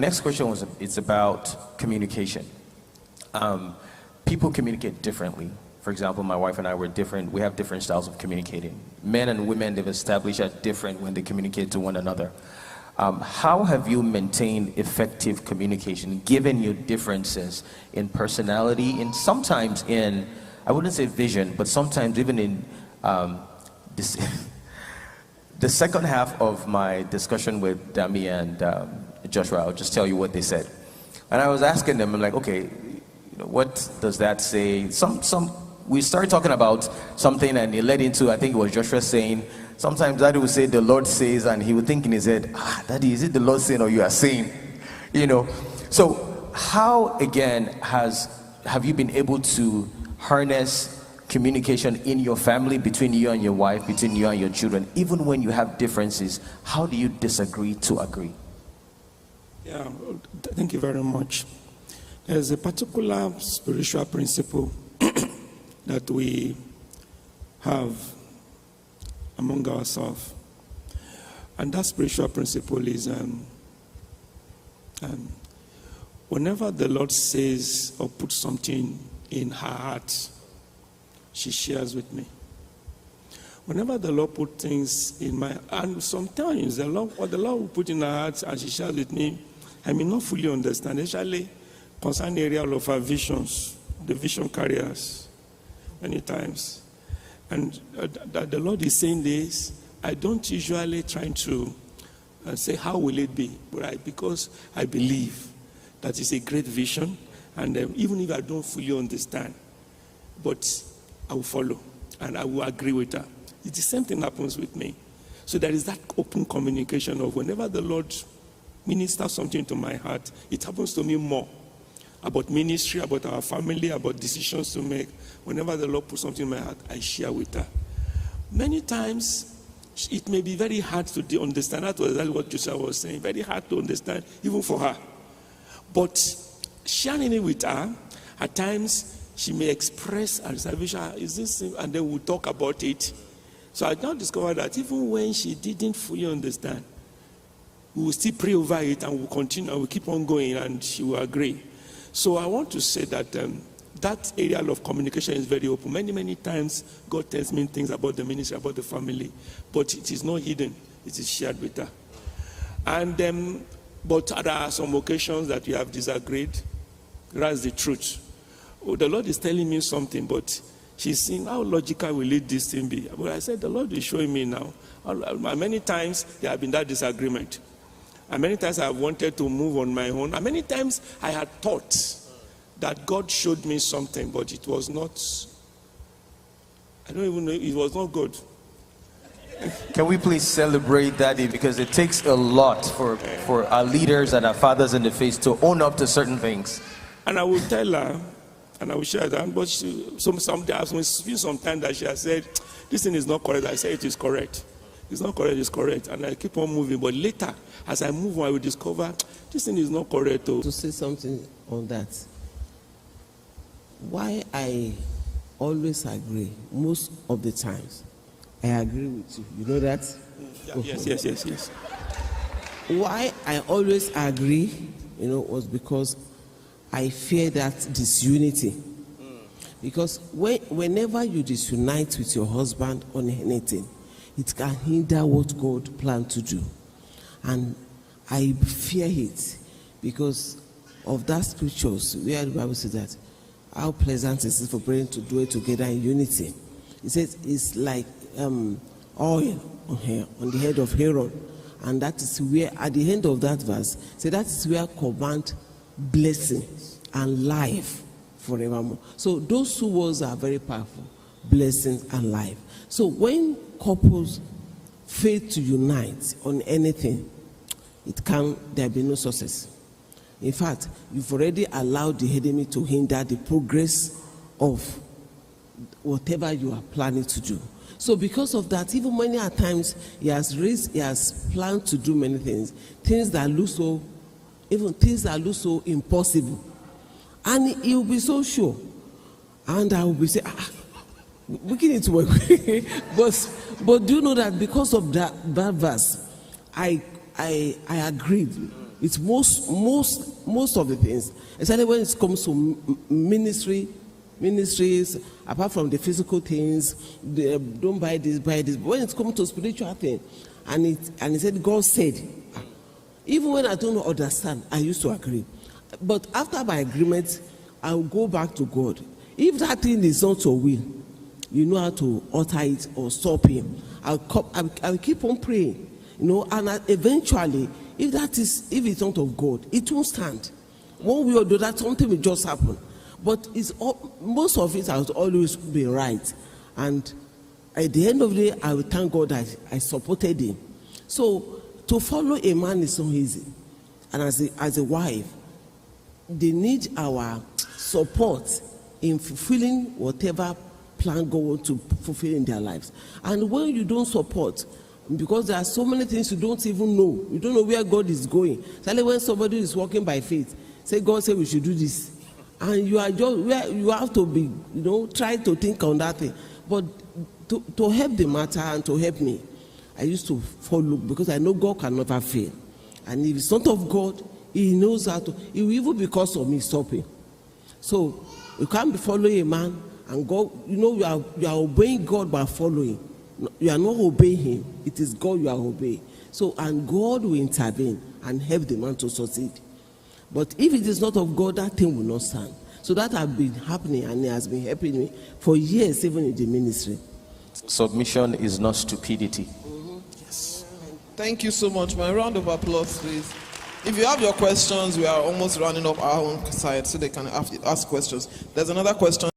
next question it's about communication. People communicate differently. For example, my wife and I were different. We have different styles of communicating. Men and women, they've established are different when they communicate to one another. How have you maintained effective communication given your differences in personality and sometimes in, I wouldn't say vision, but sometimes even in this, the second half of my discussion with Dami and Joshua, I'll just tell you what they said. And I was asking them, I'm like, okay, what does that say? We started talking about something and it led into, I think it was Joshua saying, sometimes Daddy would say the Lord says, and he would think in his head, Daddy, is it the Lord saying or you are saying? So how again have you been able to harness communication in your family, between you and your wife, between you and your children, even when you have differences? How do you disagree to agree? Yeah, thank you very much. There's a particular spiritual principle that we have among ourselves, and that spiritual principle is whenever the Lord says or puts something in her heart, she shares with me. Whenever the Lord put things in my, and sometimes what the Lord will put in her heart and she shares with me, I may not fully understand, especially concerning the area of our visions, the vision carriers, many times. And that the Lord is saying this, I don't usually try to say, how will it be? Because I believe that it's a great vision, and even if I don't fully understand, but I will follow, and I will agree with her. It's the same thing happens with me. So there is that open communication of whenever the Lord ministers something to my heart, it happens to me more. About ministry, about our family, about decisions to make. Whenever the Lord puts something in my heart, I share with her. Many times, it may be very hard to understand. That's what Joshua was saying. Very hard to understand, even for her. But sharing it with her, at times, she may express her reservation, is this, and then we'll talk about it. So I now discovered that even when she didn't fully understand, we will still pray over it and we'll continue, and we'll keep on going, and she will agree. So I want to say that that area of communication is very open. Many, many times, God tells me things about the ministry, about the family, but it is not hidden. It is shared with her. And but there are some occasions that we have disagreed. That's the truth. Oh, the Lord is telling me something, but she's saying, how logical will this thing be? But I said, the Lord is showing me now. Many times, there have been that disagreement. And many times I have wanted to move on my own. And many times I had thought that God showed me something, but it was not, I don't even know, it was not good. Can we please celebrate Daddy? Because it takes a lot for our leaders and our fathers in the faith to own up to certain things. And I will tell her, and I will share that, but sometimes that she has said, this thing is not correct. I say it is correct. It's not correct, it's correct. And I keep on moving. But later, as I move on, I will discover this thing is not correct. To say something on that. Why I always agree, most of the times, I agree with you. You know that? Yeah, yes. Why I always agree, was because I fear that disunity. Because whenever you disunite with your husband on anything, it can hinder what God planned to do. And I fear it because of that scriptures where the Bible says that how pleasant is it for brethren to do it together in unity. It says it's like oil on the head of Aaron. And that is where, at the end of that verse, that is where command blessing and life forevermore. So those two words are very powerful, blessings and life. So when couples fail to unite on anything, there be no success. In fact, you've already allowed the enemy to hinder the progress of whatever you are planning to do. So because of that, even many times he has planned to do many things that look so impossible. And he will be so sure. And I will be saying, beginning to work. but do you know that because of that verse, I agreed, with most of the things, especially when it comes to ministries, apart from the physical things, don't buy this, buy this. But when it comes to spiritual things, and he said, God said, even when I don't understand, I used to agree. But after my agreement, I will go back to God. If that thing is not your will, you know how to alter it or stop him. I'll keep on praying, and eventually, if it's not of God, it won't stand. One way or the other, something will just happen. But most of it has always been right. And at the end of the day, I will thank God that I supported him. So to follow a man is so easy. And as a wife, they need our support in fulfilling whatever plan God wants to fulfill in their lives. And when you don't support, because there are so many things you don't even know. You don't know where God is going. Especially when somebody is walking by faith, say, God said we should do this. And you are just where you have to be, try to think on that thing. But to help the matter and to help me, I used to follow, because I know God can never fail. And if it's not of God, he knows how to, it will even because of me stopping. So you can't be following a man and God, you are obeying God by following. You are not obeying him. It is God you are obeying. So, and God will intervene and help the man to succeed. But if it is not of God, that thing will not stand. So that has been happening, and it has been helping me for years, even in the ministry. Submission is not stupidity. Yes. Thank you so much. My round of applause, please. If you have your questions, we are almost running up our own side so they can ask questions. There's another question.